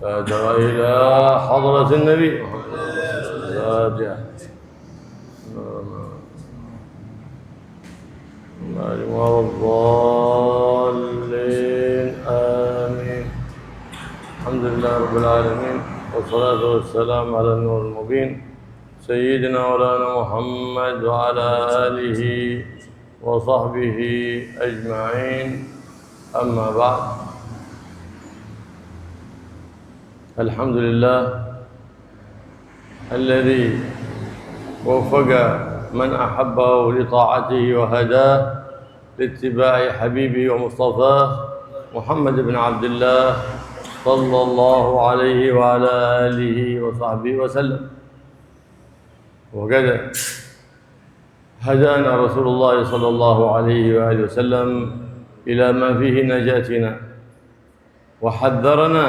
بادر إلى حضرة النبي الفاتحة. ولا الضالين آمين. الحمد لله رب العالمين، والصلاة والسلام على النور المبين سيدنا مولانا محمد وعلى آله وصحبه أجمعين. أما بعد، الحمد لله الذي وفق من أحبه لطاعته وهداه لاتباع حبيبه ومصطفاه محمد بن عبد الله صلى الله عليه وعلى آله وصحبه وسلم. وقد هدانا رسول الله صلى الله عليه وآله وسلم إلى ما فيه نجاتنا، وحذرنا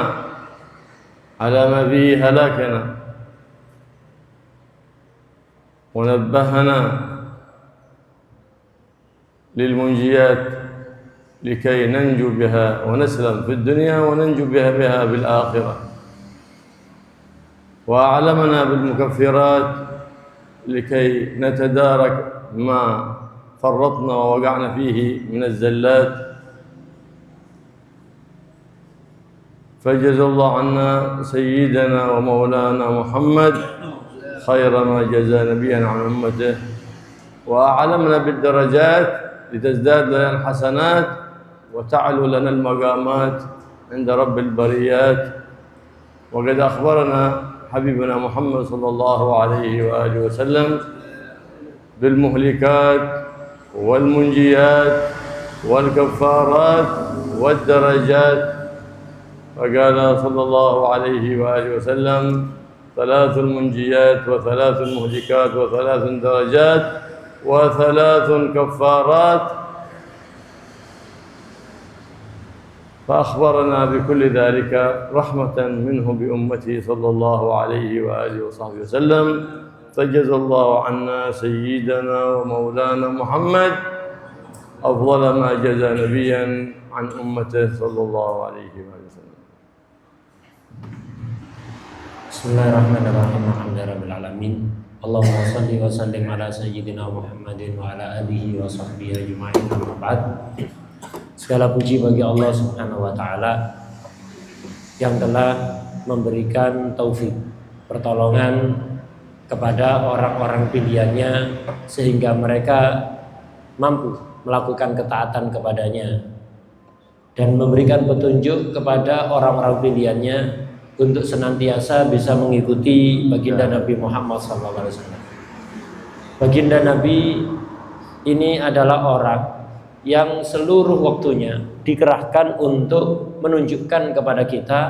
على ما فيه هلاكنا، ونبهنا للمنجيات لكي ننجو بها ونسلم في الدنيا وننجو بها بالآخرة، وأعلمنا بالمكفرات لكي نتدارك ما فرطنا ووقعنا فيه من الزلات. فجزا الله عنا سيدنا ومولانا محمد خير ما جزى نبيا عن أمته، وأعلمنا بالدرجات لتزداد لنا الحسنات وتعلو لنا المقامات عند رب البريات. وقد أخبرنا حبيبنا محمد صلى الله عليه وآله وسلم بالمهلكات والمنجيات والكفارات والدرجات، فقال صلى الله عليه وآله وسلم: ثلاث المنجيات وثلاث المهلكات وثلاث درجات وثلاث كفارات. فأخبرنا بكل ذلك رحمة منه بأمته صلى الله عليه وآله وصحبه وسلم. فجزا الله عنا سيدنا ومولانا محمد أفضل ما جزى نبيا عن أمته صلى الله عليه وآله وسلم. Bismillahirrahmanirrahim. Alhamdulillahirabbil alamin. Allahumma shalli wa sallim ala sayyidina Muhammadin wa ala alihi wa sahbihi ajma'in. Amma ba'd. Segala puji bagi Allah Subhanahu wa taala yang telah memberikan taufik, pertolongan kepada orang-orang pilihannya sehingga mereka mampu melakukan ketaatan kepadanya dan memberikan petunjuk kepada orang-orang pilihannya untuk senantiasa bisa mengikuti baginda Nabi Muhammad SAW. Baginda Nabi ini adalah orang yang seluruh waktunya dikerahkan untuk menunjukkan kepada kita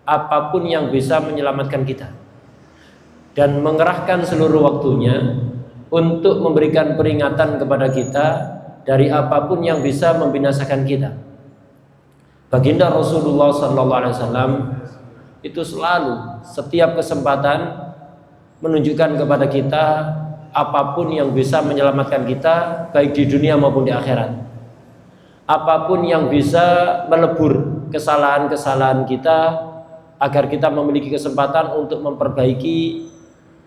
apapun yang bisa menyelamatkan kita, dan mengerahkan seluruh waktunya untuk memberikan peringatan kepada kita dari apapun yang bisa membinasakan kita. Baginda Rasulullah SAW itu selalu setiap kesempatan menunjukkan kepada kita apapun yang bisa menyelamatkan kita baik di dunia maupun di akhirat. Apapun yang bisa melebur kesalahan-kesalahan kita agar kita memiliki kesempatan untuk memperbaiki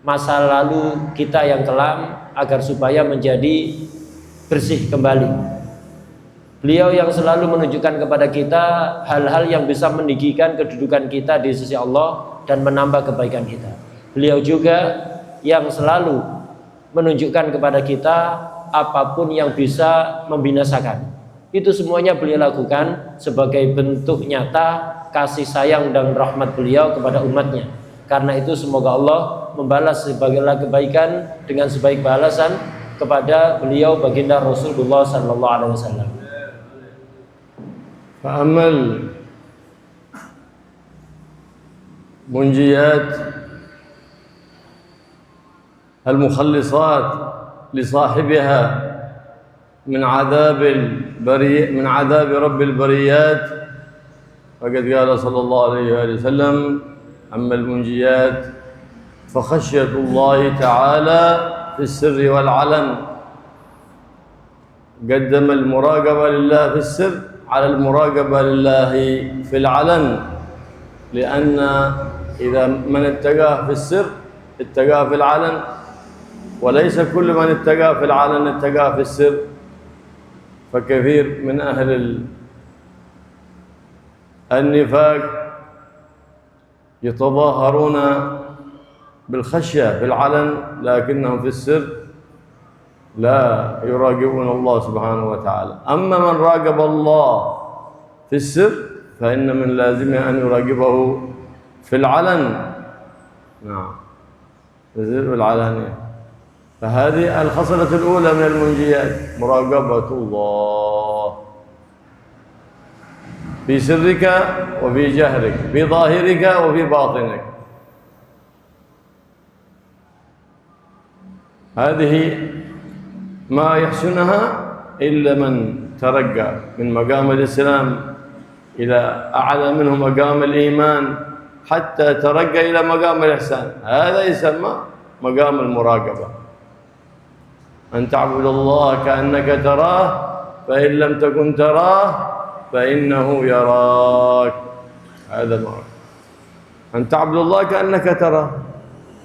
masa lalu kita yang kelam agar supaya menjadi bersih kembali. Beliau yang selalu menunjukkan kepada kita hal-hal yang bisa meninggikan kedudukan kita di sisi Allah dan menambah kebaikan kita. Beliau juga yang selalu menunjukkan kepada kita apapun yang bisa membinasakan. Itu semuanya beliau lakukan sebagai bentuk nyata kasih sayang dan rahmat beliau kepada umatnya. Karena itu semoga Allah membalas segala kebaikan dengan sebaik balasan kepada beliau baginda Rasulullah sallallahu alaihi wasallam. فأمل منجيات المخلصات لصاحبها من عذاب رب البريات. فقد قال صلى الله عليه وسلم: أما المنجيات فخشية الله تعالى في السر والعلن. قدم المراقبة لله في السر على المراقبة لله في العلن، لأن إذا من اتقاه في السر اتقاه في العلن، وليس كل من اتقاه في العلن اتقاه في السر. فكثير من أهل النفاق يتظاهرون بالخشية في العلن، لكنهم في السر لا يراقبون الله سبحانه وتعالى. أما من راقب الله في السر فإن من لازمه أن يراقبه في العلن. نعم، في السر والعلانية. فهذه الخصلة الأولى من المنجيات، مراقبة الله في سرك وفي جهرك، في ظاهرك وفي باطنك. هذه ما يحسنها إلا من ترقى من مقام الإسلام إلى أعلى منه مقام الإيمان، حتى ترقى إلى مقام الإحسان. هذا يسمى مقام المراقبة، أن تعبد الله كأنك تراه، فإن لم تكن تراه فإنه يراك. هذا المراقبة، أن تعبد الله كأنك تراه.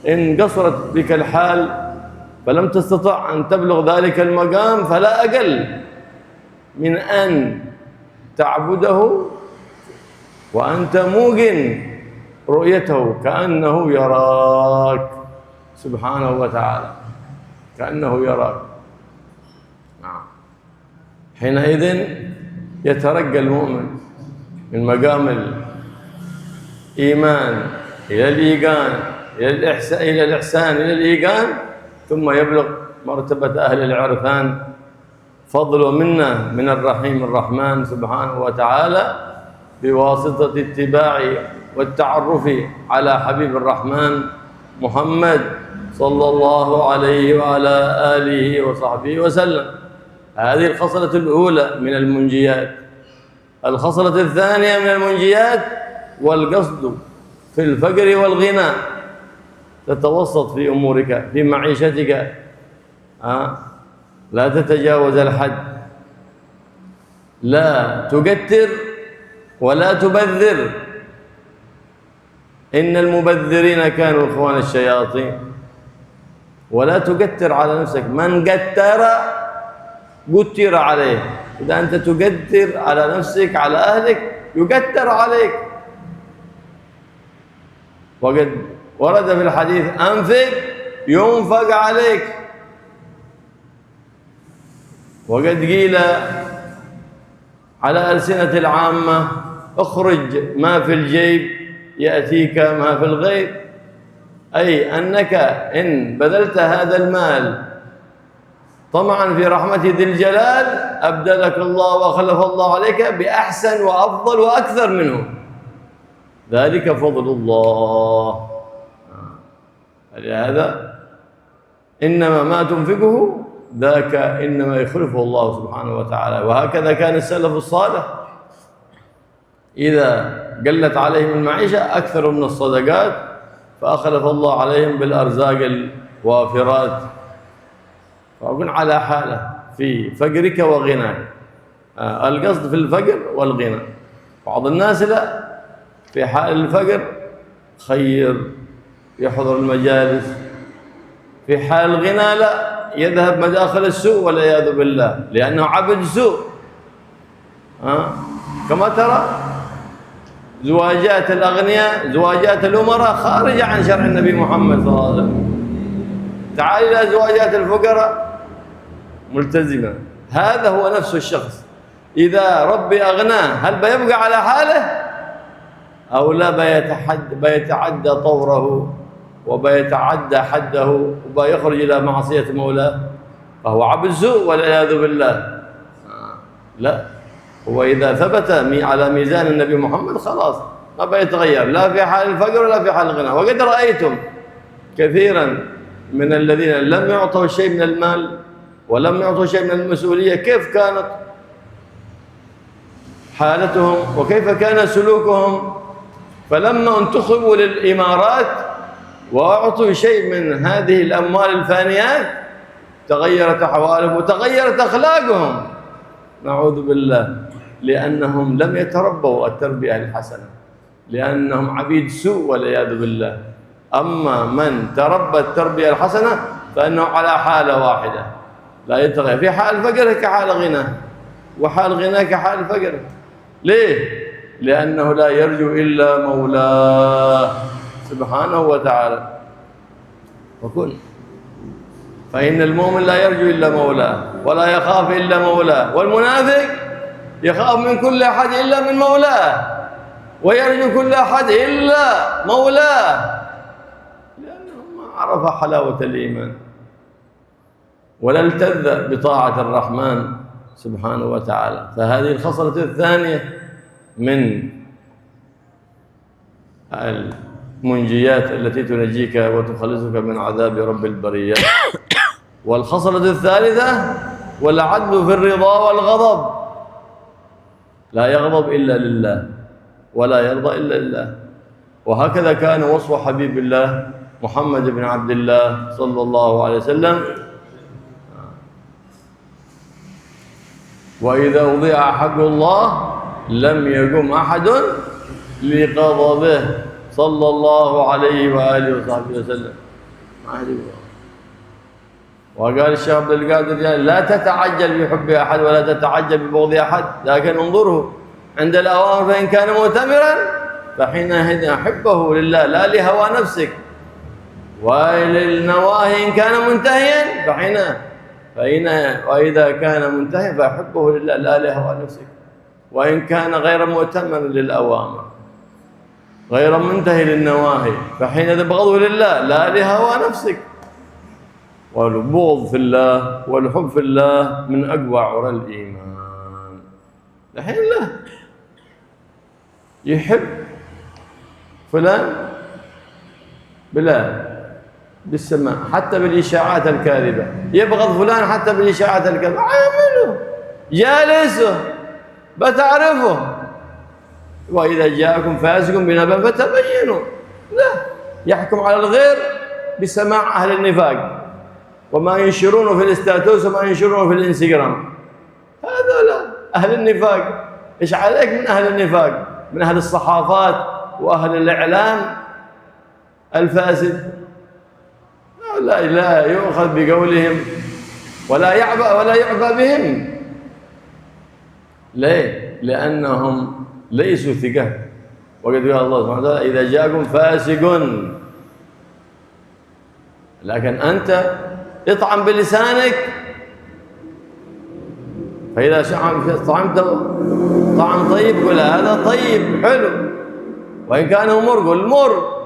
إن قصرت بك الحال فلم تستطع أن تبلغ ذلك المقام، فلا أقل من أن تعبده وأنت موقن رؤيته كأنه يراك سبحانه وتعالى، كأنه يراك. حينئذ يترقى المؤمن من مقام الإيمان إلى الإيقان، إلى الإحسان إلى الإيقان، ثم يبلغ مرتبة أهل العرفان، فضل ومنة من الرحيم الرحمن سبحانه وتعالى، بواسطة اتباع والتعرف على حبيب الرحمن محمد صلى الله عليه وعلى آله وصحبه وسلم. هذه الخصلة الأولى من المنجيات. الخصلة الثانية من المنجيات والقصد في الفقر والغنى، تتوسط في أمورك، في معيشتك، لا تتجاوز الحد، لا تقتر ولا تبذر. إن المبذرين كانوا إخوان الشياطين. ولا تقتر على نفسك، من قتر قتر عليه. إذا أنت تقتر على نفسك على أهلك يقتر عليك. وقد ورد في الحديث: أنفق ينفق عليك. وقد قيل على ألسنة العامة: اخرج ما في الجيب يأتيك ما في الغيب. أي أنك إن بذلت هذا المال طمعا في رحمة ذي الجلال أبدلك الله وخلف الله عليك بأحسن وأفضل وأكثر منه. ذلك فضل الله. لهذا إنما ما تنفقه ذاك إنما يخلفه الله سبحانه وتعالى. وهكذا كان السلف الصالح، إذا قلت عليهم المعيشة أكثر من الصدقات، فأخلف الله عليهم بالأرزاق الوافرات. فأكون على حالة في فقرك وغناك. القصد في الفقر والغنى. بعض الناس لا، في حال الفقر خير يحضر المجالس، في حال الغنى لا، يذهب مداخل السوء والعياذ بالله، لأنه عبد سوء. كما ترى زواجات الأغنياء، زواجات الأمراء خارجة عن شرع النبي محمد صلى الله عليه وسلم. تعال إلى زواجات الفقراء ملتزمة. هذا هو نفس الشخص. إذا ربي أغناه هل بيبقى على حاله أو لا؟ بيتعدى طوره وبيتعدى حده وبيخرج إلى معصية مولاه، فهو عبد سوء والعياذ بالله. لا، هو إذا ثبت على ميزان النبي محمد خلاص ما بيتغير، لا في حال الفقر ولا في حال الغنى. وقد رأيتم كثيرا من الذين لم يعطوا شيء من المال ولم يعطوا شيء من المسؤولية، كيف كانت حالتهم وكيف كان سلوكهم. فلما انتخبوا للإمارات وأعطوا شيء من هذه الأموال الفانيات تغيرت أحوالهم وتغيرت أخلاقهم، نعوذ بالله، لأنهم لم يتربوا التربية الحسنة، لأنهم عبيد سوء والعياذ بالله. أما من تربى التربية الحسنة فإنه على حالة واحدة لا يتغير، في حال فقره كحال غنى، وحال غنى كحال فقر. ليه؟ لأنه لا يرجو إلا مولاه سبحانه وتعالى. وكل فإن المؤمن لا يرجو إلا مولاه ولا يخاف إلا مولاه، والمنافق يخاف من كل أحد إلا من مولاه، ويرجو كل أحد إلا مولاه، لأنه ما عرف حلاوة الإيمان ولا التذ بطاعة الرحمن سبحانه وتعالى. فهذه الخصلة الثانية من المنجيات التي تنجيك وتخلصك من عذاب رب البريات. والخصلة الثالثة والعدل في الرضا والغضب، لا يغضب إلا لله ولا يرضى إلا لله. وهكذا كان وصف حبيب الله محمد بن عبد الله صلى الله عليه وسلم: وإذا وضع حق الله لم يقم أحد لغضبه صلى الله عليه وآله وصحبه وسلم. وقال الشيخ عبد القادر: لا تتعجل بحب أحد ولا تتعجل ببغض أحد، لكن انظره عند الأوامر فإن كان مؤتمرا فحينئذ أحبه لله لا لهوى نفسك، وللنواهي إن كان منتهيا وإذا كان منتهيا فأحبه لله لا لهوى نفسك، وإن كان غير مؤتمر للأوامر غير منتهي للنواهي فحينئذ بغضه لله لا لهوى نفسك. والبغض في الله والحب في الله من أقوى عرى الإيمان. الحين لا يحب فلان بلا بالسماء حتى بالإشاعات الكاذبة، يبغض فلان حتى بالإشاعات الكاذبة، عامله جالسه بتعرفه. وإذا جاءكم فاسق بنبأ فتبينوا، لا يحكم على الغير بسماع أهل النفاق وما ينشرونه في الاستاتوس وما ينشرونه في الانستغرام. هذا أهل النفاق. إيش عليك من أهل النفاق؟ من أهل الصحافات وأهل الإعلام الفاسد. لا يؤخذ بقولهم ولا يعبأ بهم. ليه؟ لأنهم ليسوا ثقة. وقد قال الله سبحانه وتعالى: إذا جاءكم فاسق. لكن أنت اطعم بلسانك، فإذا طعمت طعم طيب قل هذا طيب حلو، وإن كان مر قل مر،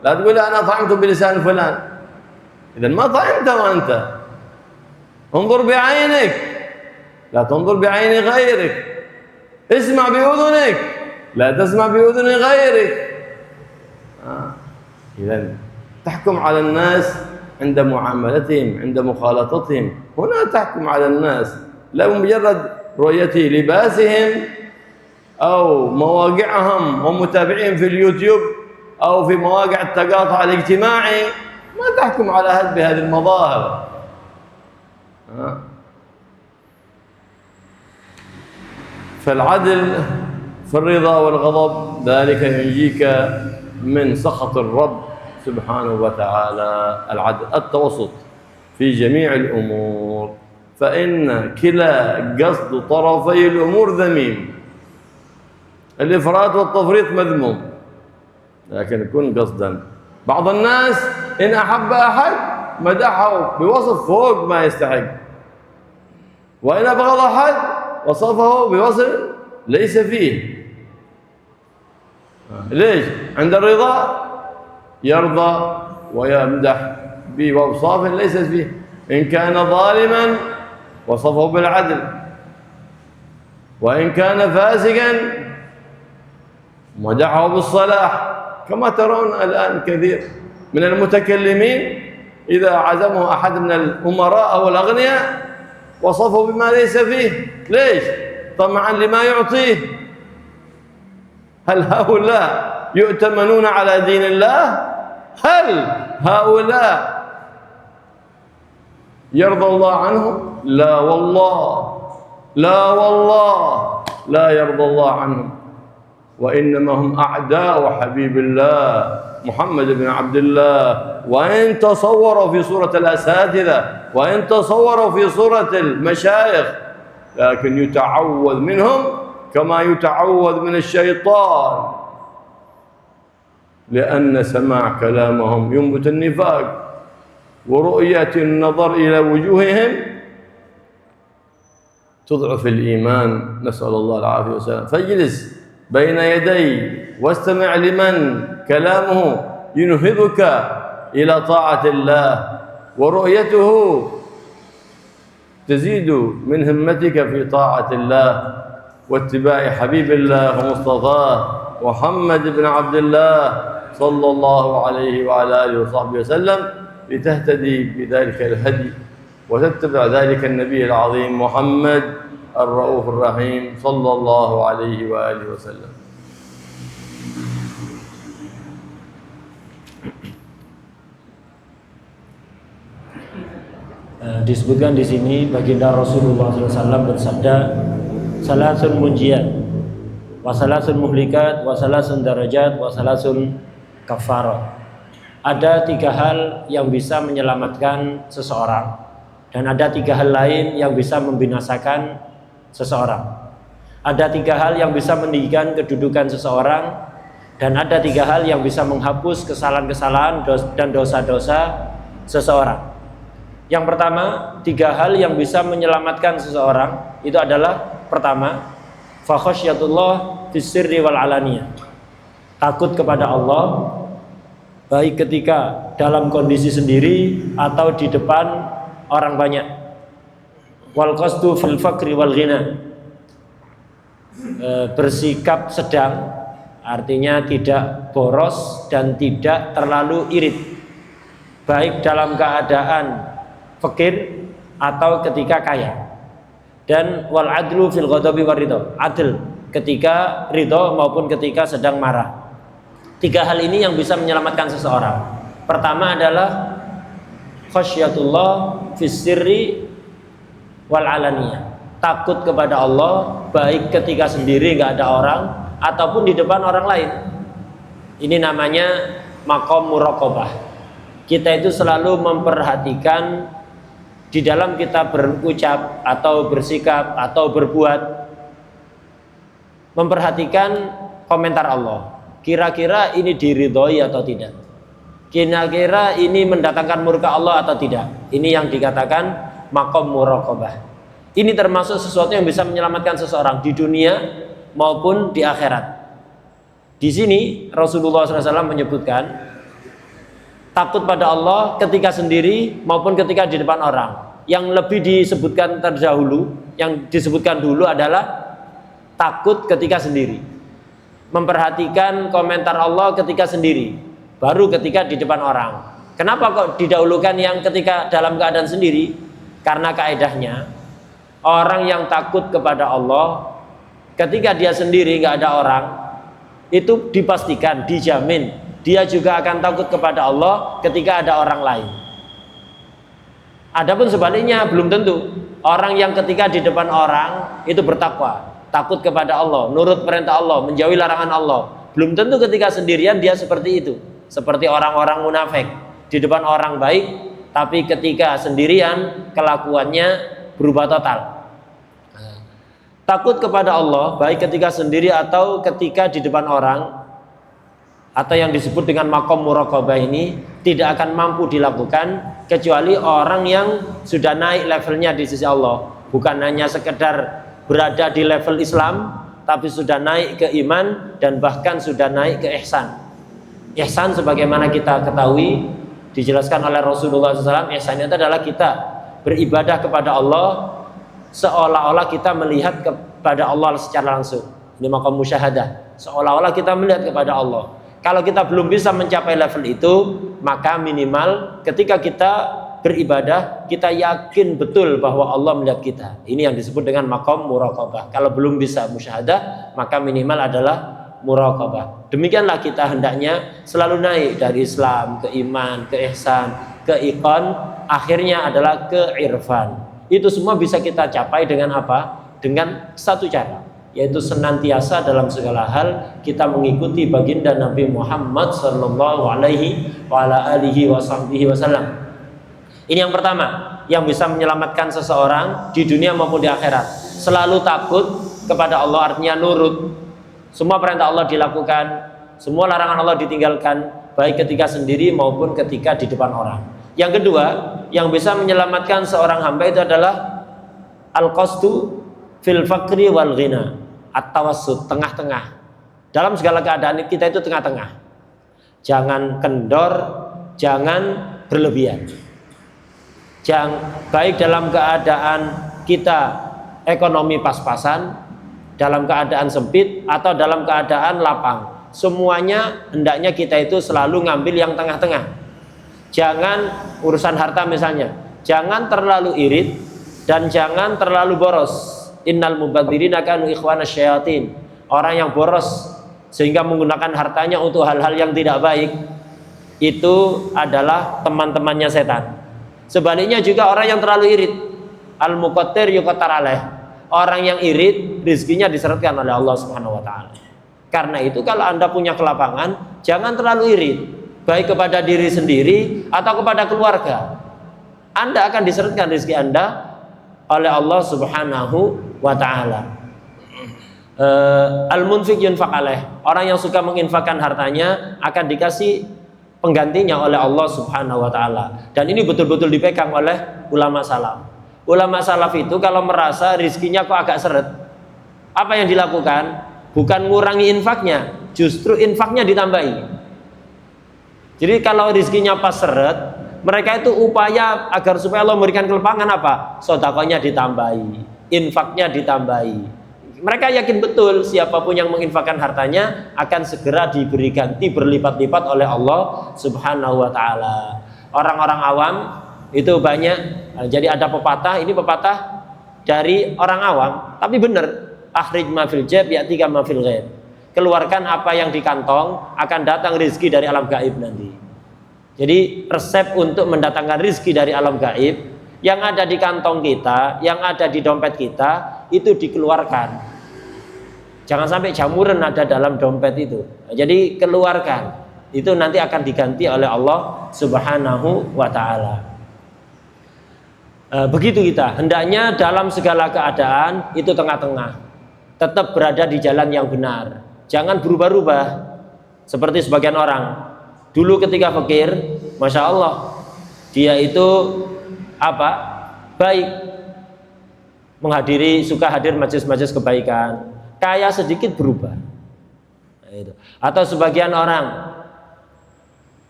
لا تقول أنا طعمت بلسان فلان، إذا ما طعمت. وأنت انظر بعينك لا تنظر بعين غيرك، اسمع بأذنك لا تسمع بأذن غيرك. إذا تحكم على الناس عند معاملتهم عند مخالطتهم، هنا تحكم على الناس لا بمجرد رؤية لباسهم أو مواقعهم ومتابعين في اليوتيوب أو في مواقع التقاطع الاجتماعي، ما تحكم على بهذه المظاهر. فالعدل في الرضا والغضب ذلك ينجيك من سخط الرب سبحانه وتعالى. العدل التوسط في جميع الأمور، فإن كلا قصد طرفي الأمور ذميم. الإفراط والتفريط مذموم، لكن يكون قصدا. بعض الناس إن أحب أحد مدحه بوصف فوق ما يستحق، وإن أبغض أحد وصفه بوصف ليس فيه. ليش؟ عند الرضا يرضى ويمدح بأوصاف ليست فيه. إن كان ظالما وصفه بالعدل، وإن كان فاسقا مدحه بالصلاح. كما ترون الآن كثير من المتكلمين إذا عزمه أحد من الأمراء أو الأغنياء وصفه بما ليس فيه. ليش؟ طمعا لما يعطيه. هل هؤلاء يؤتمنون على دين الله؟ هل هؤلاء يرضى الله عنهم؟ لا والله، لا والله لا يرضى الله عنهم. وإنما هم أعداء حبيب الله محمد بن عبد الله. وإن تصوروا في صورة الأساتذة وإن تصوروا في صورة المشايخ، لكن يتعوذ منهم كما يتعوذ من الشيطان، لأن سماع كلامهم ينبت النفاق، ورؤية النظر إلى وجوههم تضعف الإيمان، نسأل الله العافية والسلام. فاجلس بين يدي واستمع لمن كلامه ينهضك إلى طاعة الله، ورؤيته تزيد من همتك في طاعة الله واتباع حبيب الله ومصطفاه محمد بن عبد الله صلى الله عليه وعلى آله وصحبه وسلم، لتهتدي بذلك الهدي وتتبع ذلك النبي العظيم محمد الرؤوف الرحيم صلى الله عليه وآله وسلم. Disebutkan di sini baginda Rasulullah SAW bersabda, salasun munjiat, wa salasun muhlikat, wa salasun darajat, wa salasun kafarat. Ada 3 hal yang bisa menyelamatkan seseorang, dan ada 3 hal lain yang bisa membinasakan seseorang. Ada 3 hal yang bisa meninggikan kedudukan seseorang, dan ada 3 hal yang bisa menghapus kesalahan-kesalahan dan dosa-dosa seseorang. Yang pertama, 3 hal yang bisa menyelamatkan seseorang itu adalah, pertama, fa khasyatullah fis sirri wal alaniyah. Takut kepada Allah baik ketika dalam kondisi sendiri atau di depan orang banyak. Wal qasdu fil faqri wal ghina. Bersikap sedang, artinya tidak boros dan tidak terlalu irit, baik dalam keadaan fakir atau ketika kaya. Dan wal adlu fil ghadabi war ridha, adil ketika ridha maupun ketika sedang marah. 3 hal ini yang bisa menyelamatkan seseorang. Pertama adalah khasyatullah fis sirri wal alaniyah, takut kepada Allah baik ketika sendiri nggak ada orang ataupun di depan orang lain. Ini namanya maqam muraqabah. Kita itu selalu memperhatikan di dalam kita berucap atau bersikap atau berbuat, memperhatikan komentar Allah. Kira-kira ini diridhoi atau tidak? Kira-kira ini mendatangkan murka Allah atau tidak? Ini yang dikatakan maqam muraqabah. Ini termasuk sesuatu yang bisa menyelamatkan seseorang di dunia maupun di akhirat. Di sini Rasulullah SAW menyebutkan takut pada Allah ketika sendiri maupun ketika di depan orang. Yang lebih disebutkan terdahulu, yang disebutkan dulu adalah takut ketika sendiri, memperhatikan komentar Allah ketika sendiri, baru ketika di depan orang. Kenapa kok didahulukan yang ketika dalam keadaan sendiri? Karena kaedahnya orang yang takut kepada Allah ketika dia sendiri nggak ada orang, itu dipastikan, dijamin dia juga akan takut kepada Allah ketika ada orang lain. Adapun sebaliknya belum tentu. Orang yang ketika di depan orang itu bertakwa, takut kepada Allah, nurut perintah Allah, menjauhi larangan Allah. Belum tentu ketika sendirian dia seperti itu. Seperti orang-orang munafik, di depan orang baik, tapi ketika sendirian kelakuannya berubah total. Takut kepada Allah baik ketika sendiri atau ketika di depan orang, atau yang disebut dengan maqam muraqabah ini tidak akan mampu dilakukan kecuali orang yang sudah naik levelnya di sisi Allah. Bukan hanya sekedar berada di level Islam, tapi sudah naik ke iman dan bahkan sudah naik ke ihsan. Ihsan sebagaimana kita ketahui dijelaskan oleh Rasulullah SAW, ihsan itu adalah kita beribadah kepada Allah seolah-olah kita melihat kepada Allah secara langsung. Ini maqam musyahadah, seolah-olah kita melihat kepada Allah. Kalau kita belum bisa mencapai level itu, maka minimal ketika kita beribadah, kita yakin betul bahwa Allah melihat kita. Ini yang disebut dengan maqam muraqabah. Kalau belum bisa musyahadah, maka minimal adalah muraqabah. Demikianlah kita hendaknya selalu naik dari Islam ke iman, ke ihsan, ke iqan, akhirnya adalah ke irfan. Itu semua bisa kita capai dengan apa? Dengan satu cara, yaitu senantiasa dalam segala hal kita mengikuti baginda Nabi Muhammad sallallahu alaihi wasallam. Ini yang pertama yang bisa menyelamatkan seseorang di dunia maupun di akhirat. Selalu takut kepada Allah, artinya nurut. Semua perintah Allah dilakukan, semua larangan Allah ditinggalkan, baik ketika sendiri maupun ketika di depan orang. Yang kedua, yang bisa menyelamatkan seorang hamba itu adalah al-qasdu fil faqri wal ghina, at-tawassut, tengah-tengah. Dalam segala keadaan kita itu tengah-tengah. Jangan kendor, jangan berlebihan. Baik dalam keadaan kita ekonomi pas-pasan, dalam keadaan sempit atau dalam keadaan lapang, semuanya hendaknya kita itu selalu ngambil yang tengah-tengah. Jangan urusan harta misalnya, jangan terlalu irit dan jangan terlalu boros. Innal mubadzirina kanu ikhwanas syayatin. Orang yang boros sehingga menggunakan hartanya untuk hal-hal yang tidak baik, itu adalah teman-temannya setan. Sebaliknya juga orang yang terlalu irit, al-muqattir yuqattar alaih. Orang yang irit, rizkinya diseretkan oleh Allah Subhanahu wa taala. Karena itu kalau Anda punya kelapangan, jangan terlalu irit, baik kepada diri sendiri atau kepada keluarga. Anda akan diseretkan rizki Anda oleh Allah Subhanahu wa taala. Al-munfiq yunfaq alaih. Orang yang suka menginfakkan hartanya akan dikasih penggantinya oleh Allah Subhanahu wa taala. Dan ini betul-betul dipegang oleh ulama salaf. Ulama salaf itu kalau merasa rizkinya kok agak seret, apa yang dilakukan? Bukan ngurangi infaknya, justru infaknya ditambahi. Jadi kalau rizkinya pas seret, mereka itu upaya agar supaya Allah memberikan kelapangan apa? Sedekahnya ditambahi, infaknya ditambahi. Mereka yakin betul siapapun yang menginfakkan hartanya akan segera diberi ganti berlipat-lipat oleh Allah Subhanahu wa taala. Orang-orang awam itu banyak. Jadi ada pepatah, ini pepatah dari orang awam, tapi benar. Akhrij ma fil jab ya'tika ma fil ghaib. Keluarkan apa yang di kantong, akan datang rizki dari alam gaib nanti. Jadi resep untuk mendatangkan rizki dari alam gaib, yang ada di kantong kita, yang ada di dompet kita, itu dikeluarkan. Jangan sampai jamuran ada dalam dompet itu. Jadi keluarkan. Itu nanti akan diganti oleh Allah Subhanahu wa taala. Begitu kita. Hendaknya dalam segala keadaan itu tengah-tengah. Tetap berada di jalan yang benar. Jangan berubah-ubah seperti sebagian orang. Dulu ketika fakir, Masya Allah, dia itu baik, menghadiri, suka hadir majelis-majelis kebaikan. Kaya sedikit berubah. Atau sebagian orang,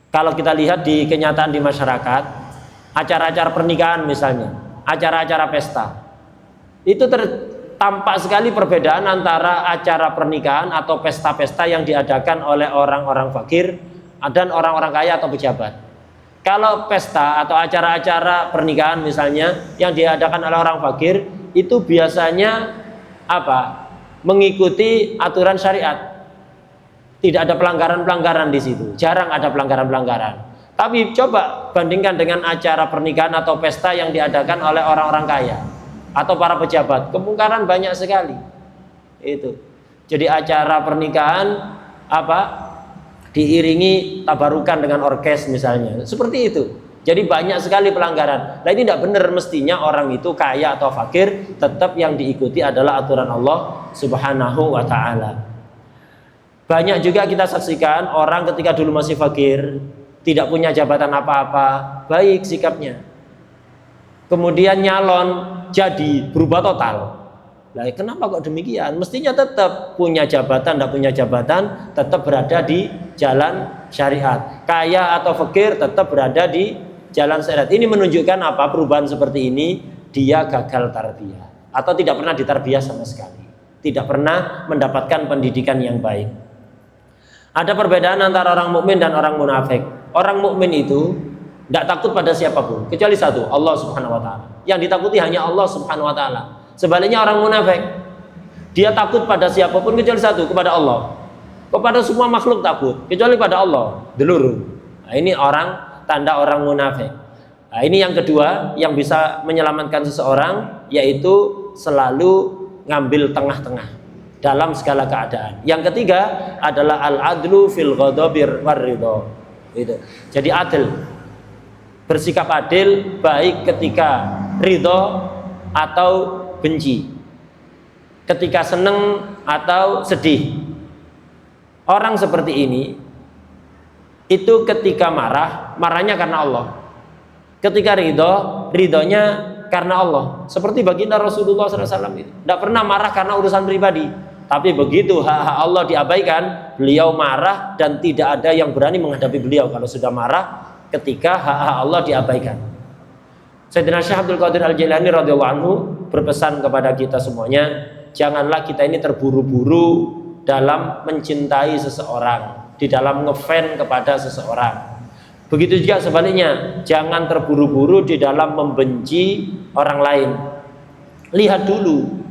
kalau kita lihat di kenyataan di masyarakat, acara-acara pernikahan misalnya, acara-acara pesta, itu tampak sekali perbedaan antara acara pernikahan atau pesta-pesta yang diadakan oleh orang-orang fakir dan orang-orang kaya atau pejabat. Kalau pesta atau acara-acara pernikahan misalnya yang diadakan oleh orang fakir, itu biasanya mengikuti aturan syariat. Tidak ada pelanggaran-pelanggaran di situ. Jarang ada pelanggaran-pelanggaran. Tapi coba bandingkan dengan acara pernikahan atau pesta yang diadakan oleh orang-orang kaya atau para pejabat. Kemungkaran banyak sekali. Itu. Jadi acara pernikahan diiringi tabarukan dengan orkes misalnya. Seperti itu. Jadi banyak sekali pelanggaran. Nah ini tidak benar, mestinya orang itu kaya atau fakir tetap yang diikuti adalah aturan Allah Subhanahu wa taala. Banyak juga kita saksikan orang ketika dulu masih fakir, tidak punya jabatan apa-apa, baik sikapnya. Kemudian nyalon jadi berubah total. Lah kenapa kok demikian? Mestinya tetap punya jabatan, tidak punya jabatan, tetap berada di jalan syariat. Kaya atau fakir tetap berada di jalan syariat. Ini menunjukkan perubahan seperti ini, dia gagal tarbiyah atau tidak pernah ditarbiyah sama sekali, tidak pernah mendapatkan pendidikan yang baik. Ada perbedaan antara orang mukmin dan orang munafik. Orang mukmin itu tidak takut pada siapapun kecuali satu, Allah Subhanahu wa taala. Yang ditakuti hanya Allah Subhanahu wa taala. Sebaliknya orang munafik, dia takut pada siapapun kecuali satu, kepada Allah. Kepada semua makhluk takut kecuali pada Allah. Deluru. Nah, ini tanda orang munafik. Nah, ini yang kedua yang bisa menyelamatkan seseorang, yaitu selalu ngambil tengah-tengah dalam segala keadaan. Yang ketiga adalah al-adlu fil ghadabi war ridha. Itu. Jadi adil. Bersikap adil baik ketika ridha atau benci. Ketika seneng atau sedih. Orang seperti ini itu ketika marah, marahnya karena Allah. Ketika ridho, ridhonya karena Allah. Seperti baginda Rasulullah SAW itu. Tidak pernah marah karena urusan pribadi. Tapi begitu hak-hak Allah diabaikan, beliau marah dan tidak ada yang berani menghadapi beliau kalau sudah marah ketika hak-hak Allah diabaikan. Sayyidina Syekh Abdul Qadir Al-Jailani radhiyallahu anhu berpesan kepada kita semuanya, janganlah kita ini terburu-buru dalam mencintai seseorang, di dalam ngefan kepada seseorang. Begitu juga sebaliknya, jangan terburu-buru di dalam membenci orang lain. Lihat dulu.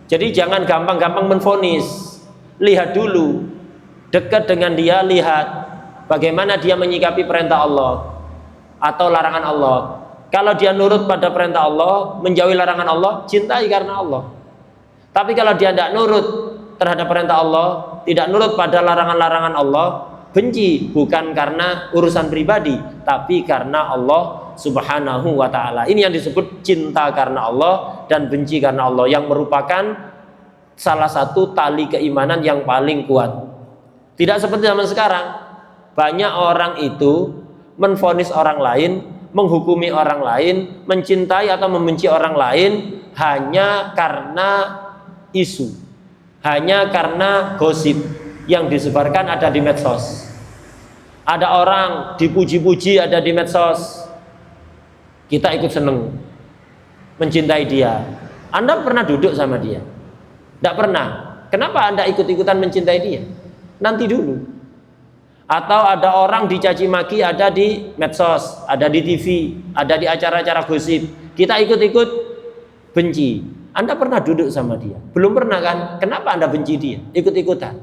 Jadi jangan gampang-gampang menvonis. Lihat dulu. Dekat dengan dia, lihat bagaimana dia menyikapi perintah Allah atau larangan Allah. Kalau dia nurut pada perintah Allah, menjauhi larangan Allah, cintai karena Allah. Tapi kalau dia tidak nurut terhadap perintah Allah, tidak nurut pada larangan-larangan Allah, benci bukan karena urusan pribadi, tapi karena Allah Subhanahu wa ta'ala. Ini yang disebut cinta karena Allah dan benci karena Allah, yang merupakan salah satu tali keimanan yang paling kuat. Tidak seperti zaman sekarang. Banyak orang itu menvonis orang lain, menghukumi orang lain, mencintai atau membenci orang lain hanya karena isu, hanya karena gosip yang disebarkan ada di medsos. Ada orang dipuji-puji ada di medsos, kita ikut seneng, mencintai dia. Anda pernah duduk sama dia? Tidak pernah. Kenapa Anda ikut-ikutan mencintai dia? Nanti dulu. Atau ada orang dicaci maki ada di medsos, ada di TV, ada di acara-acara gosip, kita ikut-ikut benci. Anda pernah duduk sama dia? Belum pernah kan? Kenapa Anda benci dia? Ikut-ikutan.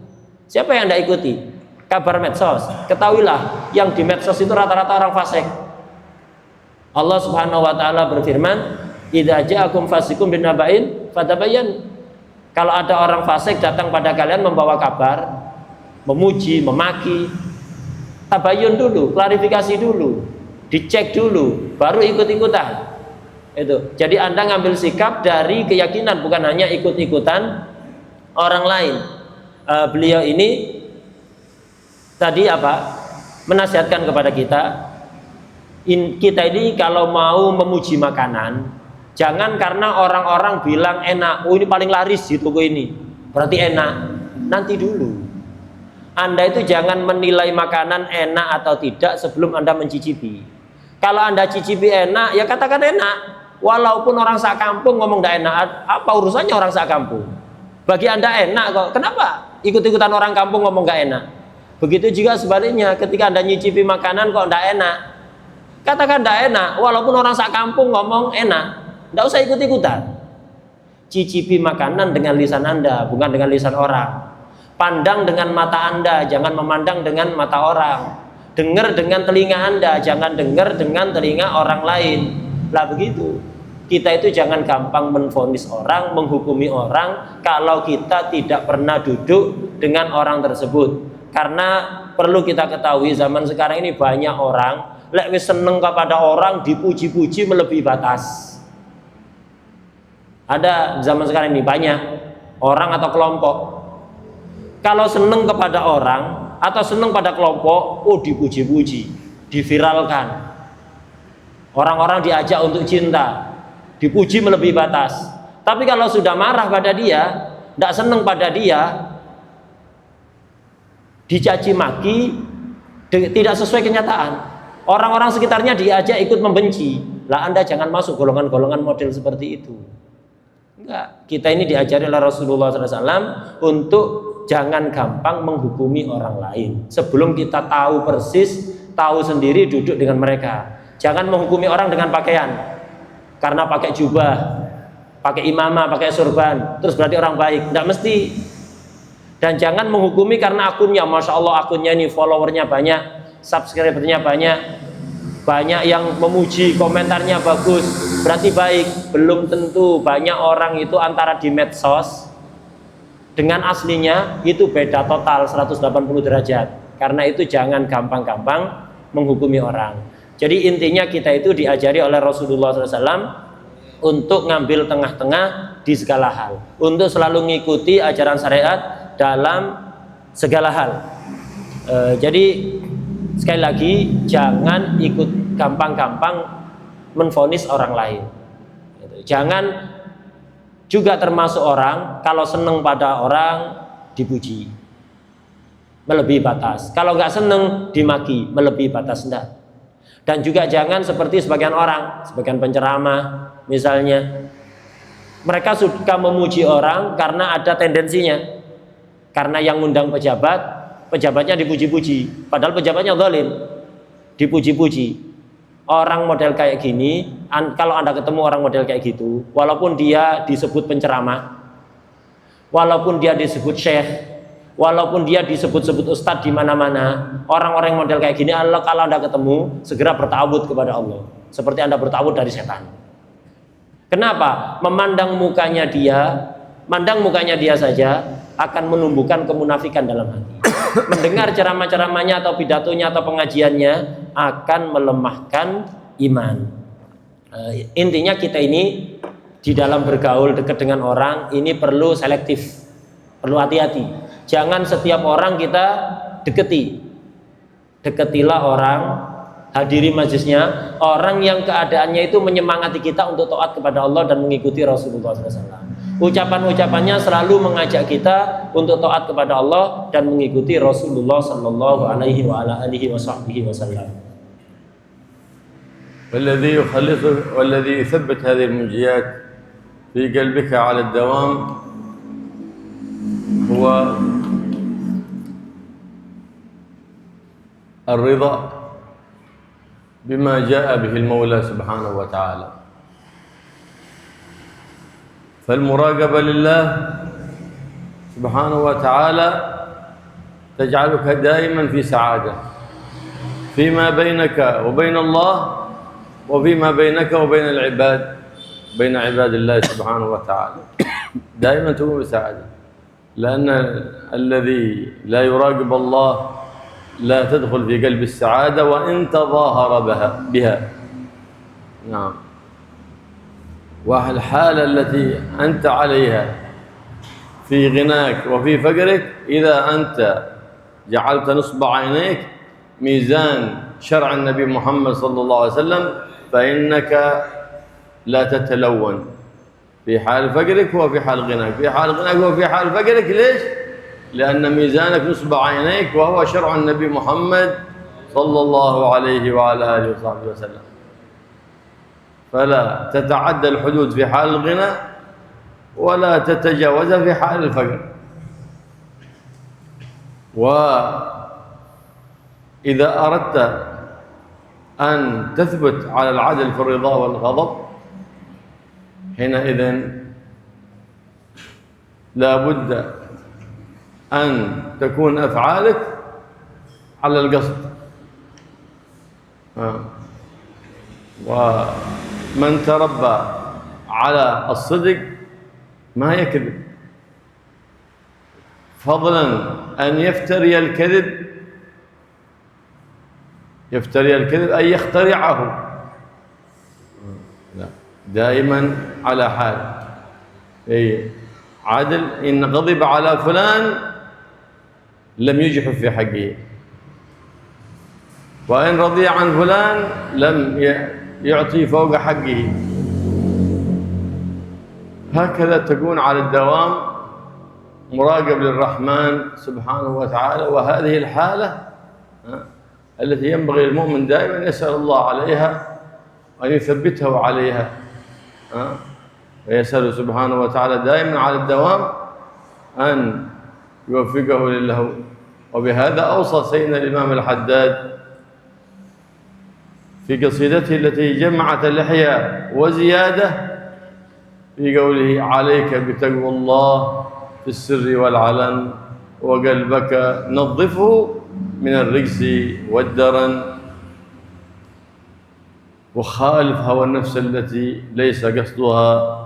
Siapa yang Anda ikuti? Kabar medsos. Ketahuilah yang di medsos itu rata-rata orang fasik. Allah Subhanahu wa taala berfirman, "Idza ja'akum fasiqun binaba'in fatabayyan." Kalau ada orang fasik datang pada kalian membawa kabar, memuji, memaki, tabayyun dulu, klarifikasi dulu, dicek dulu, baru ikut-ikutan. Itu. Jadi Anda ngambil sikap dari keyakinan, bukan hanya ikut-ikutan orang lain. Beliau ini tadi menasihatkan kepada kita, kita ini kalau mau memuji makanan, jangan karena orang-orang bilang enak, oh ini paling laris di toko ini, berarti enak. Nanti dulu. Anda itu jangan menilai makanan enak atau tidak sebelum Anda mencicipi. Kalau Anda cicipi enak, ya katakan enak. Walaupun orang sakampung ngomong tidak enak, apa urusannya orang sakampung? Bagi Anda enak kok, kenapa ikut-ikutan orang kampung ngomong nggak enak? Begitu juga sebaliknya, ketika Anda nyicipi makanan kok tidak enak, katakan tidak enak, walaupun orang sakampung ngomong enak, tidak usah ikut-ikutan. Cicipi makanan dengan lisan Anda, bukan dengan lisan orang. Pandang dengan mata Anda, jangan memandang dengan mata orang. Dengar dengan telinga Anda, jangan dengar dengan telinga orang lain. Lah begitu. Kita itu jangan gampang menvonis orang, menghukumi orang kalau kita tidak pernah duduk dengan orang tersebut. Karena perlu kita ketahui zaman sekarang ini banyak orang lek wis seneng kepada orang dipuji-puji melebihi batas. Ada zaman sekarang ini banyak orang atau kelompok kalau seneng kepada orang atau seneng pada kelompok, oh dipuji-puji, diviralkan. Orang-orang diajak untuk cinta, dipuji melebihi batas. Tapi kalau sudah marah pada dia, tidak seneng pada dia, dicaci maki, tidak sesuai kenyataan. Orang-orang sekitarnya diajak ikut membenci. Lah Anda jangan masuk golongan-golongan model seperti itu. Enggak. Kita ini diajari oleh Rasulullah SAW untuk jangan gampang menghukumi orang lain sebelum kita tahu persis, tahu sendiri duduk dengan mereka. Jangan menghukumi orang dengan pakaian, karena pakai jubah, pakai imamah, pakai surban, terus berarti orang baik. Tidak mesti. Dan jangan menghukumi karena akunnya, masya Allah akunnya ini followernya banyak, subscribernya banyak, banyak yang memuji, komentarnya bagus, berarti baik. Belum tentu. Banyak orang itu antara di medsos dengan aslinya itu beda total 180 derajat. Karena itu jangan gampang-gampang menghukumi orang. Jadi intinya kita itu diajari oleh Rasulullah SAW untuk ngambil tengah-tengah di segala hal, untuk selalu mengikuti ajaran syariat dalam segala hal. Jadi sekali lagi jangan ikut gampang-gampang menvonis orang lain. Jangan juga termasuk orang kalau seneng pada orang dipuji melebihi batas, kalau nggak seneng dimaki melebihi batas, enggak. Dan juga jangan seperti sebagian orang, sebagian penceramah misalnya, mereka suka memuji orang karena ada tendensinya, karena yang ngundang pejabat, pejabatnya dipuji-puji, padahal pejabatnya zalim, dipuji-puji. Orang model kayak gini, kalau Anda ketemu orang model kayak gitu, walaupun dia disebut penceramah, walaupun dia disebut syekh, walaupun dia disebut-sebut ustadz di mana-mana, orang-orang model kayak gini, kalau Anda ketemu, segera bertawud kepada Allah, seperti Anda bertawud dari setan. Kenapa? Memandang mukanya dia, mandang mukanya dia saja akan menumbuhkan kemunafikan dalam hati. Mendengar ceramah-ceramahnya atau pidatonya atau pengajiannya akan melemahkan iman. Intinya kita ini di dalam bergaul dekat dengan orang ini perlu selektif, perlu hati-hati. Jangan setiap orang kita deketi. Deketilah orang, hadiri majlisnya, orang yang keadaannya itu menyemangati kita untuk taat kepada Allah dan mengikuti Rasulullah SAW. Ucapan-ucapannya selalu mengajak kita untuk taat kepada Allah dan mengikuti Rasulullah sallallahu alaihi wa ala alihi wasallam. والذي يخلصك والذي يثبت هذه المنجيات في قلبك على الدوام هو الرضا بما جاء به المولى سبحانه وتعالى. فالمراقبة لله سبحانه وتعالى تجعلك دائما في سعادة فيما بينك وبين الله وفيما بينك وبين العباد، بين عباد الله سبحانه وتعالى، دائما تكون بسعادة. لأن الذي لا يراقب الله لا تدخل في قلب السعادة وإن تظاهر بها. نعم. والحالة التي أنت عليها في غناك وفي فقرك، إذا أنت جعلت نصب عينيك ميزان شرع النبي محمد صلى الله عليه وسلم فإنك لا تتلون في حال فقرك وفي حال غناك، في حال غناك وفي حال فقرك. ليش؟ لأن ميزانك نصب عينيك وهو شرع النبي محمد صلى الله عليه وعلى آله وصحبه وسلم. فلا تتعدى الحدود في حال الغنى ولا تتجاوزها في حال الفقر. وإذا أردت أن تثبت على العدل في الرضا والغضب حينئذ لا بد أن تكون أفعالك على القصد. ومن تربى على الصدق ما يكذب، فضلا أن يفتري الكذب، أن يخترعه، لا، دائما على حال. عدل، إن غضب على فلان لم يجحف في حقه، وإن رضي عن فلان لم يعطي فوق حقه. هكذا تكون على الدوام مراقب للرحمن سبحانه وتعالى. وهذه الحالة التي ينبغي للمؤمن دائما يسأل الله عليها أن يثبته عليها، ويسأل سبحانه وتعالى دائما على الدوام أن يوفقه لله. وبهذا أوصى سيدنا الإمام الحداد في قصيدته التي جمعت اللحية وزيادة في قوله: عليك بتقوى الله في السر والعلن وقلبك نظفه من الرجس والدرن، وخالف هوى النفس التي ليس قصدها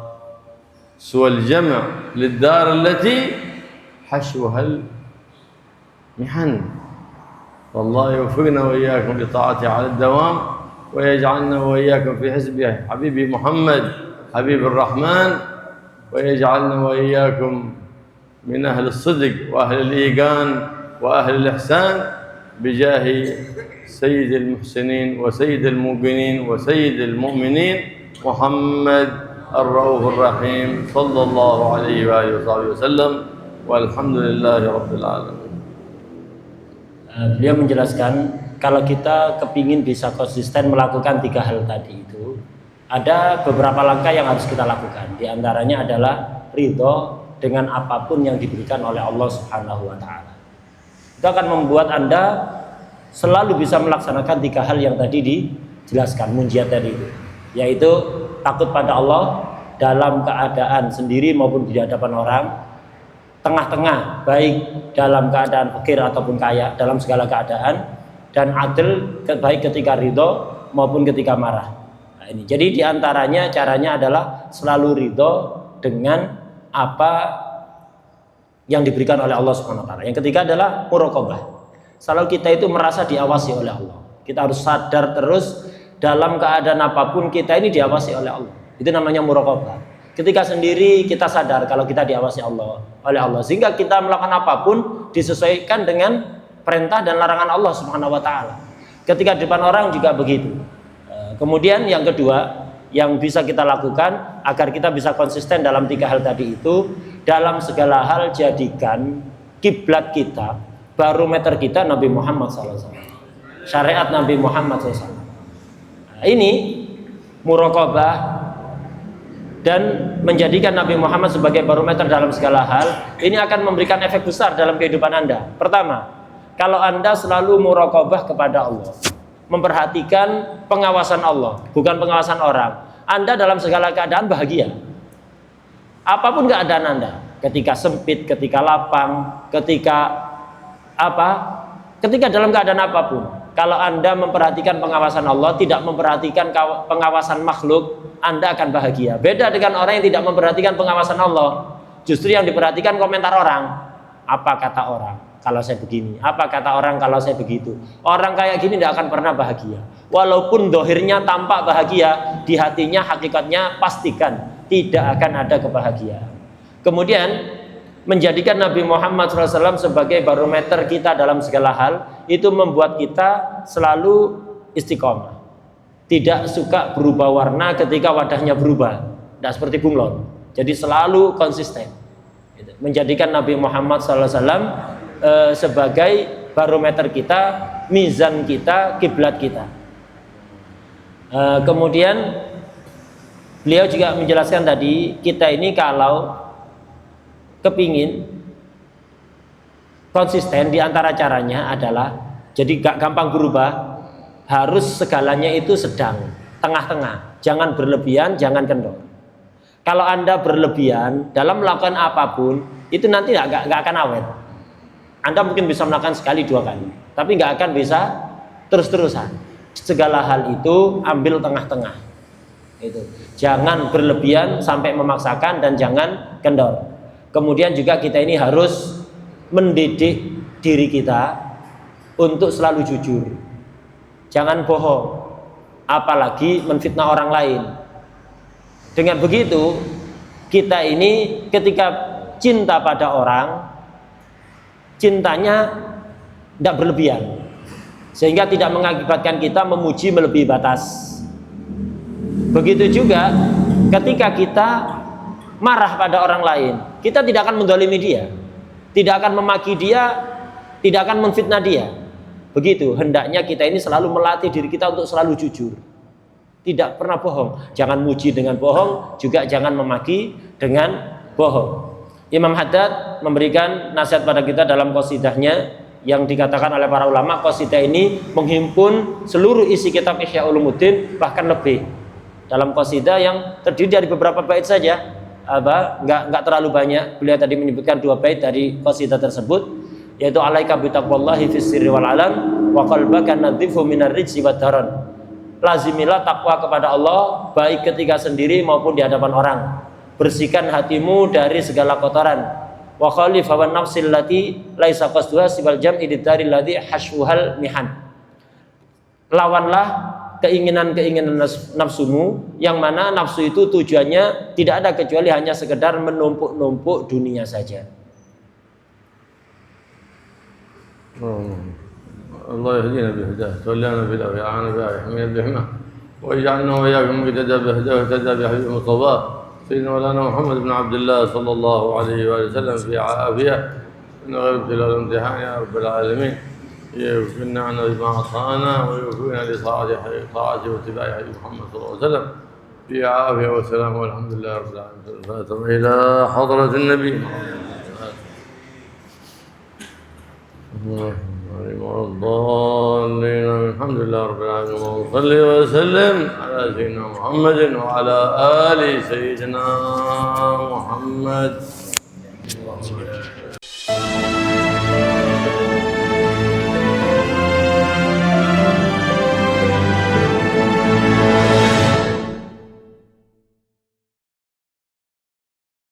سوى الجمع للدار التي حشوها المحن. والله يوفقنا وإياكم لطاعته على الدوام ويجعلنا وإياكم في حزبه حبيبي محمد حبيب الرحمن، ويجعلنا وإياكم من أهل الصدق وأهل الإيقان وأهل الإحسان بجاه سيد المحسنين وسيد الموقنين وسيد المؤمنين محمد الرؤوف الرحيم صلى الله عليه وآله وصحبه وسلم والحمد لله رب العالمين. Beliau menjelaskan kalau kita kepingin bisa konsisten melakukan 3 hal tadi itu, ada beberapa langkah yang harus kita lakukan. Di antaranya adalah ridho dengan apapun yang diberikan oleh Allah Subhanahu wa Ta'ala. Itu akan membuat Anda selalu bisa melaksanakan 3 hal yang tadi dijelaskan, munjiat tadi itu, yaitu takut pada Allah dalam keadaan sendiri maupun di hadapan orang, tengah-tengah, baik dalam keadaan fakir ataupun kaya, dalam segala keadaan, dan adil, baik ketika ridho maupun ketika marah. Nah, ini. Jadi diantaranya caranya adalah selalu ridho dengan apa yang diberikan oleh Allah Subhanahu wa Ta'ala. Yang ketiga adalah muraqabah. Selalu kita itu merasa diawasi oleh Allah. Kita harus sadar terus dalam keadaan apapun kita ini diawasi oleh Allah. Itu namanya muraqabah. Ketika sendiri kita sadar kalau kita diawasi oleh Allah, sehingga kita melakukan apapun disesuaikan dengan perintah dan larangan Allah Subhanahu wa Ta'ala. Ketika di depan orang juga begitu. Kemudian yang kedua yang bisa kita lakukan agar kita bisa konsisten dalam 3 hal tadi itu, dalam segala hal jadikan kiblat kita, barometer kita Nabi Muhammad SAW, syariat Nabi Muhammad SAW. Ini muraqabah dan menjadikan Nabi Muhammad sebagai barometer dalam segala hal, ini akan memberikan efek besar dalam kehidupan Anda. Pertama, kalau Anda selalu muraqabah kepada Allah, memperhatikan pengawasan Allah, bukan pengawasan orang, Anda dalam segala keadaan bahagia. Apapun keadaan Anda, ketika sempit, ketika lapang, ketika dalam keadaan apapun, kalau Anda memperhatikan pengawasan Allah, tidak memperhatikan pengawasan makhluk, Anda akan bahagia. Beda dengan orang yang tidak memperhatikan pengawasan Allah, justru yang diperhatikan komentar orang. Apa kata orang kalau saya begini? Apa kata orang kalau saya begitu? Orang kayak gini tidak akan pernah bahagia. Walaupun dohirnya tampak bahagia, di hatinya hakikatnya pastikan tidak akan ada kebahagiaan. Kemudian menjadikan Nabi Muhammad SAW sebagai barometer kita dalam segala hal, itu membuat kita selalu istiqomah. Tidak suka berubah warna ketika wadahnya berubah, tidak seperti bunglon. Jadi selalu konsisten. Menjadikan Nabi Muhammad SAW sebagai barometer kita, mizan kita, kiblat kita. Kemudian beliau juga menjelaskan tadi, kita ini kalau kepingin konsisten, diantara caranya adalah jadi gak gampang berubah, harus segalanya itu sedang, tengah-tengah, jangan berlebihan, jangan kendor. Kalau Anda berlebihan dalam melakukan apapun, itu nanti gak akan awet. Anda mungkin bisa melakukan sekali 2 kali, tapi gak akan bisa terus-terusan. Segala hal itu ambil tengah-tengah. Itu. Jangan berlebihan sampai memaksakan dan jangan kendor. Kemudian juga kita ini harus mendidik diri kita untuk selalu jujur. Jangan bohong, apalagi menfitnah orang lain. Dengan begitu, kita ini ketika cinta pada orang, cintanya tidak berlebihan, sehingga tidak mengakibatkan kita memuji melebihi batas. Begitu juga ketika kita marah pada orang lain, kita tidak akan mendolimi dia, tidak akan memaki dia, tidak akan menfitnah dia. Begitu, hendaknya kita ini selalu melatih diri kita untuk selalu jujur, tidak pernah bohong. Jangan muji dengan bohong, juga jangan memaki dengan bohong. Imam Haddad memberikan nasihat pada kita dalam qasidahnya yang dikatakan oleh para ulama, qasidah ini menghimpun seluruh isi kitab Ihya Ulumuddin, bahkan lebih. Dalam qasidah yang terdiri dari beberapa bait saja, enggak terlalu banyak. Beliau tadi menyebutkan 2 bait dari qasidah tersebut, yaitu alaika bitaqwallahi fis sirri wal alam wa qalbaka nadhifu minar rijsi wad daran. Lazimilah takwa kepada Allah baik ketika sendiri maupun di hadapan orang. Bersihkan hatimu dari segala kotoran wa khalif hawan nafsil lati laisa qasduha sibal jam'i didaril ladzi hashwuhal mihan. Lawanlah keinginan-keinginan nafsumu yang mana nafsu itu tujuannya tidak ada kecuali hanya sekedar menumpuk-numpuk dunia saja. الله يهدينا بهداه، تولنا بهداه، ويعانا بها، يحمينا بحماه، ويجعلنا وإياكم مقتدى بهداه واهتدى بحبيب مصطفاه سيدنا مولانا محمد بن عبد الله صلى الله عليه وآله وسلم في عافية من غير ابتلاء الامتحان يا رب العالمين. يوفقنا عنا بما أعطانا ويوفقنا لطاعته واتباع حبيب محمد صلى الله عليه وسلم في عافية وسلام والحمد لله رب العالمين. الفاتحة إلى حضرة النبي الضالين. الحمد لله رب العالمين. اللهم صل وسلم على سيدنا محمد وعلى آل سيدنا محمد.